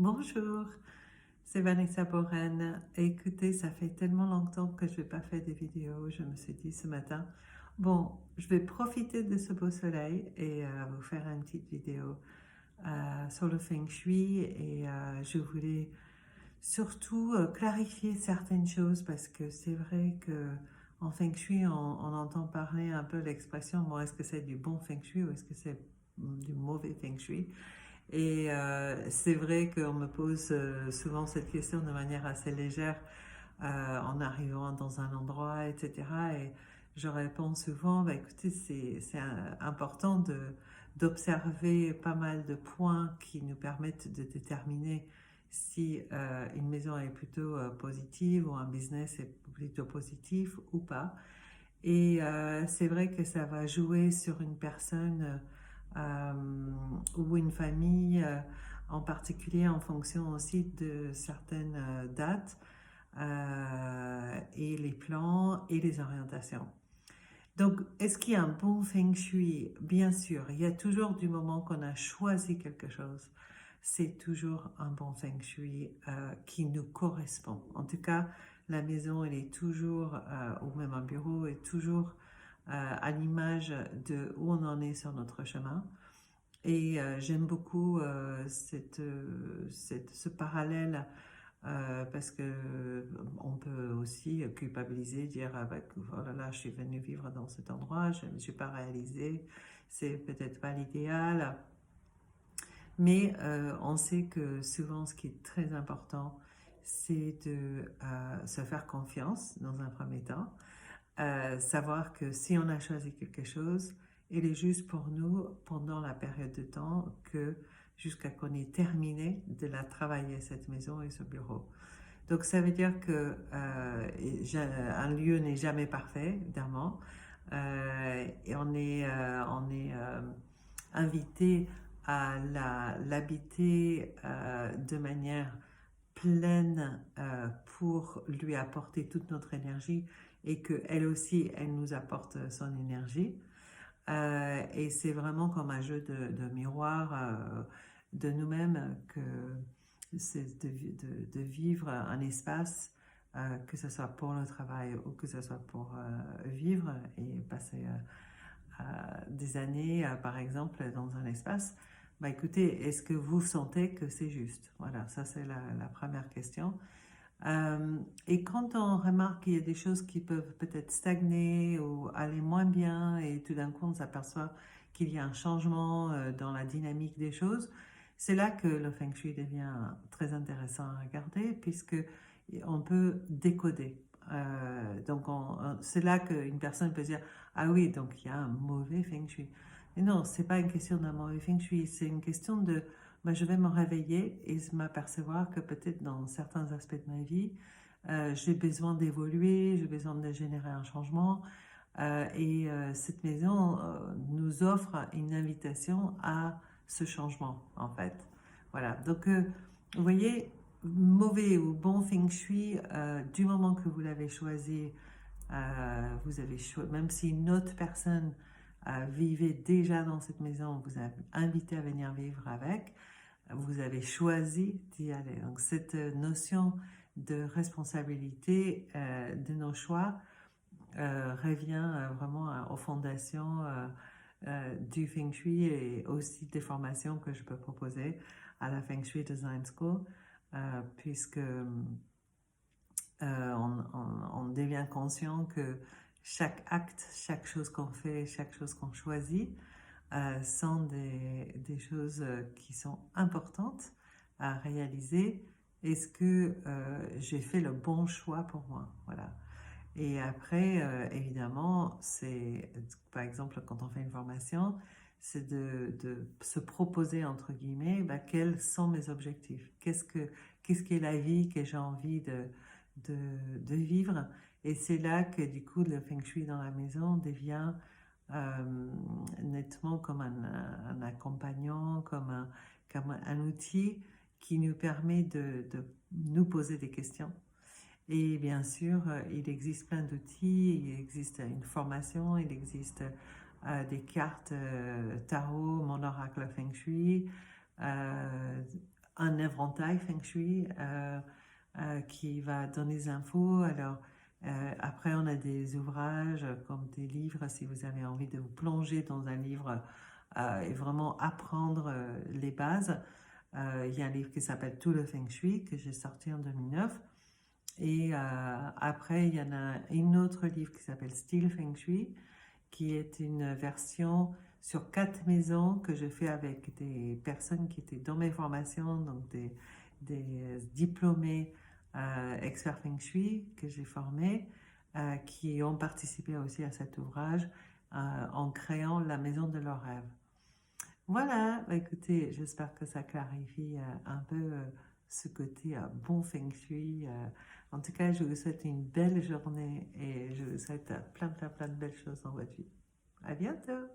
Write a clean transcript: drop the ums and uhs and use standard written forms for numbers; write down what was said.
Bonjour, c'est Vanessa Boren. Écoutez, ça fait tellement longtemps que je n'ai pas fait des vidéos. Je me suis dit ce matin, bon, je vais profiter de ce beau soleil et vous faire une petite vidéo sur le Feng Shui. Et je voulais surtout clarifier certaines choses parce que c'est vrai que en Feng Shui, on entend parler un peu l'expression, bon, est-ce que c'est du bon Feng Shui ou est-ce que c'est du mauvais Feng Shui? Et c'est vrai qu'on me pose souvent cette question de manière assez légère en arrivant dans un endroit, etc. Et je réponds souvent, bah, écoutez, c'est important d'observer pas mal de points qui nous permettent de déterminer si une maison est plutôt positive ou un business est plutôt positif ou pas. Et c'est vrai que ça va jouer sur une personne euh, ou une famille en particulier en fonction aussi de certaines dates et les plans et les orientations. Donc, est-ce qu'il y a un bon feng shui? Bien sûr, il y a toujours du moment qu'on a choisi quelque chose, c'est toujours un bon feng shui qui nous correspond. En tout cas, la maison, elle est toujours, ou même un bureau, est toujours à l'image de où on en est sur notre chemin. Et j'aime beaucoup ce parallèle parce que on peut aussi culpabiliser, dire ah ben, oh là là, je suis venue vivre dans cet endroit, je ne suis pas réalisée, c'est peut-être pas l'idéal, mais on sait que souvent ce qui est très important, c'est de se faire confiance dans un premier temps, savoir que si on a choisi quelque chose, il est juste pour nous pendant la période de temps que jusqu'à qu'on ait terminé de la travailler, cette maison et ce bureau. Donc ça veut dire que un lieu n'est jamais parfait, évidemment, et on est invité à l'habiter de manière pleine pour lui apporter toute notre énergie et qu'elle aussi, elle nous apporte son énergie. Et c'est vraiment comme un jeu de miroir de nous-mêmes que c'est de vivre un espace, que ce soit pour le travail ou que ce soit pour vivre et passer des années, par exemple, dans un espace. Bah, écoutez, est-ce que vous sentez que c'est juste? Voilà, ça c'est la première question. Et quand on remarque qu'il y a des choses qui peuvent peut-être stagner ou aller moins bien et tout d'un coup on s'aperçoit qu'il y a un changement dans la dynamique des choses, c'est là que le Feng Shui devient très intéressant à regarder puisque on peut décoder. Donc c'est là qu'une personne peut dire ah oui, donc il y a un mauvais Feng Shui. Mais non, c'est pas une question d'un mauvais Feng Shui, c'est une question de ben, je vais me réveiller et m'apercevoir que peut-être dans certains aspects de ma vie, j'ai besoin d'évoluer, j'ai besoin de générer un changement. Et cette maison nous offre une invitation à ce changement, en fait. Voilà, donc vous voyez, mauvais ou bon feng shui, du moment que vous l'avez choisi, vous avez même si une autre personne vivait déjà dans cette maison, vous a invité à venir vivre avec, vous avez choisi d'y aller. Donc cette notion de responsabilité de nos choix revient vraiment aux fondations du Feng Shui et aussi des formations que je peux proposer à la Feng Shui Design School, puisque on devient conscient que chaque acte, chaque chose qu'on fait, chaque chose qu'on choisit sont des choses qui sont importantes à réaliser. Est-ce que j'ai fait le bon choix pour moi? Voilà. Et après, évidemment, c'est, par exemple, quand on fait une formation, c'est de se proposer, entre guillemets, bah, quels sont mes objectifs? Qu'est-ce qui est la vie que j'ai envie de vivre? Et c'est là que, du coup, le Feng Shui dans la maison devient nettement comme un accompagnant, comme un outil qui nous permet de nous poser des questions. Et bien sûr, il existe plein d'outils, il existe une formation, il existe des cartes tarot, mon oracle feng shui, un éventail Feng Shui qui va donner des infos. Alors, après, on a des ouvrages comme des livres, si vous avez envie de vous plonger dans un livre et vraiment apprendre les bases. Il y a un livre qui s'appelle Tout le Feng Shui que j'ai sorti en 2009. Et après, il y en a un autre livre qui s'appelle Style Feng Shui, qui est une version sur 4 maisons que je fais avec des personnes qui étaient dans mes formations, donc des diplômés experts Feng Shui que j'ai formés, qui ont participé aussi à cet ouvrage en créant la maison de leurs rêves. Voilà, bah, écoutez, j'espère que ça clarifie un peu ce côté bon Feng Shui. En tout cas, je vous souhaite une belle journée et je vous souhaite plein de belles choses dans votre vie. À bientôt!